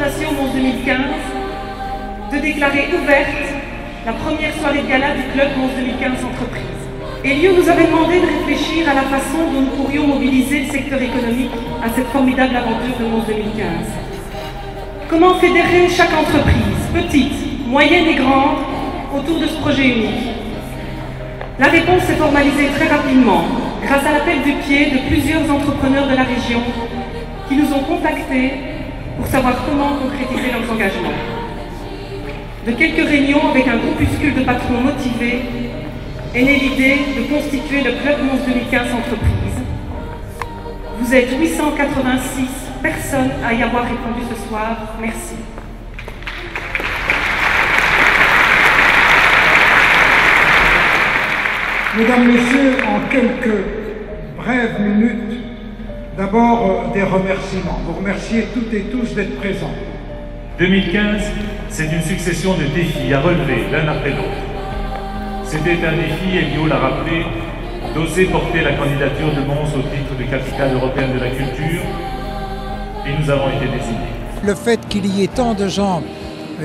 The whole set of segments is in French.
présentation Mons 2015 de déclarer ouverte la première soirée de gala du club Mons 2015 Entreprises. Elio nous avait demandé de réfléchir à la façon dont nous pourrions mobiliser le secteur économique à cette formidable aventure de Mons 2015. Comment fédérer chaque entreprise, petite, moyenne et grande, autour de ce projet unique? La réponse s'est formalisée très rapidement, grâce à l'appel du pied de plusieurs entrepreneurs de la région qui nous ont contactés pour savoir comment concrétiser leurs engagements. De quelques réunions avec un groupuscule de patrons motivés est née l'idée de constituer le Club Mons 2015 Entreprises. Vous êtes 886 personnes à y avoir répondu ce soir. Merci. Mesdames, Messieurs, en quelques brèves minutes, d'abord des remerciements. Vous remercier toutes et tous d'être présents. 2015, c'est une succession de défis à relever l'un après l'autre. C'était un défi, Elio l'a rappelé, d'oser porter la candidature de Mons au titre de capitale européenne de la culture, et nous avons été désignés. Le fait qu'il y ait tant de gens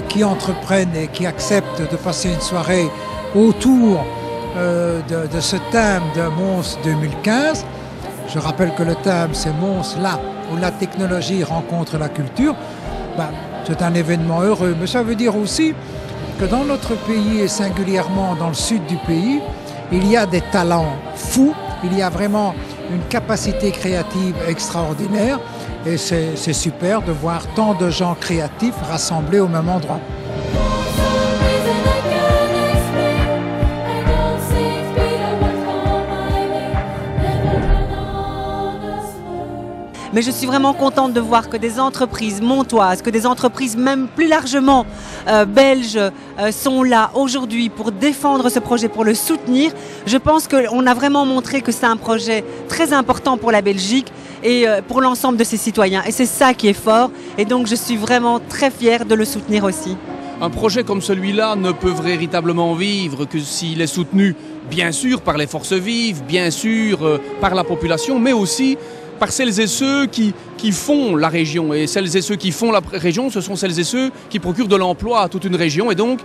qui entreprennent et qui acceptent de passer une soirée autour de ce thème de Mons 2015, je rappelle que le thème c'est Mons là où la technologie rencontre la culture, c'est un événement heureux. Mais ça veut dire aussi que dans notre pays et singulièrement dans le sud du pays, il y a des talents fous, il y a vraiment une capacité créative extraordinaire et c'est super de voir tant de gens créatifs rassemblés au même endroit. Mais je suis vraiment contente de voir que des entreprises montoises, que des entreprises même plus largement belges sont là aujourd'hui pour défendre ce projet, pour le soutenir. Je pense qu'on a vraiment montré que c'est un projet très important pour la Belgique et pour l'ensemble de ses citoyens. Et c'est ça qui est fort. Et donc je suis vraiment très fière de le soutenir aussi. Un projet comme celui-là ne peut véritablement vivre que s'il est soutenu, bien sûr, par les forces vives, bien sûr, par la population, mais aussi par celles et ceux qui font la région. Et celles et ceux qui font la région, ce sont celles et ceux qui procurent de l'emploi à toute une région. Et donc,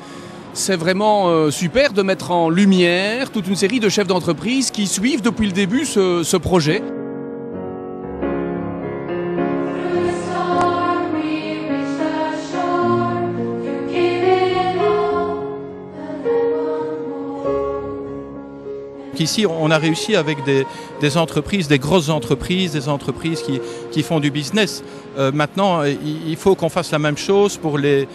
c'est vraiment super de mettre en lumière toute une série de chefs d'entreprise qui suivent depuis le début ce projet. Ici, on a réussi avec des entreprises, des grosses entreprises, des entreprises qui font du business. Maintenant, il faut qu'on fasse la même chose pour les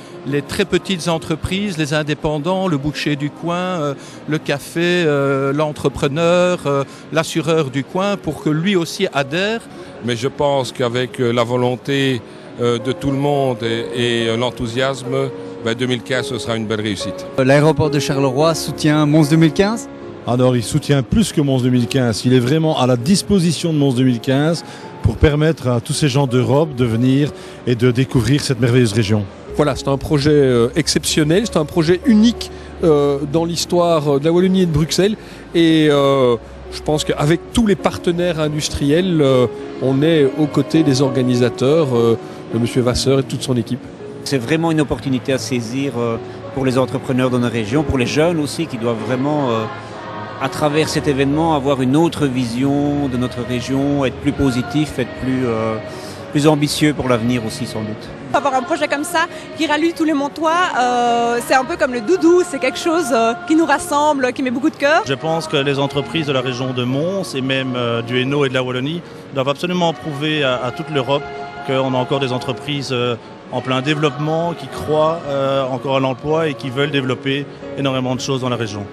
très petites entreprises, les indépendants, le boucher du coin, le café, l'entrepreneur, l'assureur du coin, pour que lui aussi adhère. Mais je pense qu'avec la volonté de tout le monde et l'enthousiasme, 2015, ce sera une belle réussite. L'aéroport de Charleroi soutient Mons 2015 ? Alors il soutient plus que Mons 2015, il est vraiment à la disposition de Mons 2015 pour permettre à tous ces gens d'Europe de venir et de découvrir cette merveilleuse région. Voilà, c'est un projet exceptionnel, c'est un projet unique dans l'histoire de la Wallonie et de Bruxelles et je pense qu'avec tous les partenaires industriels, on est aux côtés des organisateurs, de M. Vasseur et toute son équipe. C'est vraiment une opportunité à saisir pour les entrepreneurs de nos régions, pour les jeunes aussi qui doivent vraiment à travers cet événement, avoir une autre vision de notre région, être plus positif, être plus ambitieux pour l'avenir aussi sans doute. Avoir un projet comme ça qui rallie tous les Montois, c'est un peu comme le doudou, c'est quelque chose qui nous rassemble, qui met beaucoup de cœur. Je pense que les entreprises de la région de Mons et même du Hainaut et de la Wallonie doivent absolument prouver à toute l'Europe qu'on a encore des entreprises en plein développement, qui croient encore à l'emploi et qui veulent développer énormément de choses dans la région.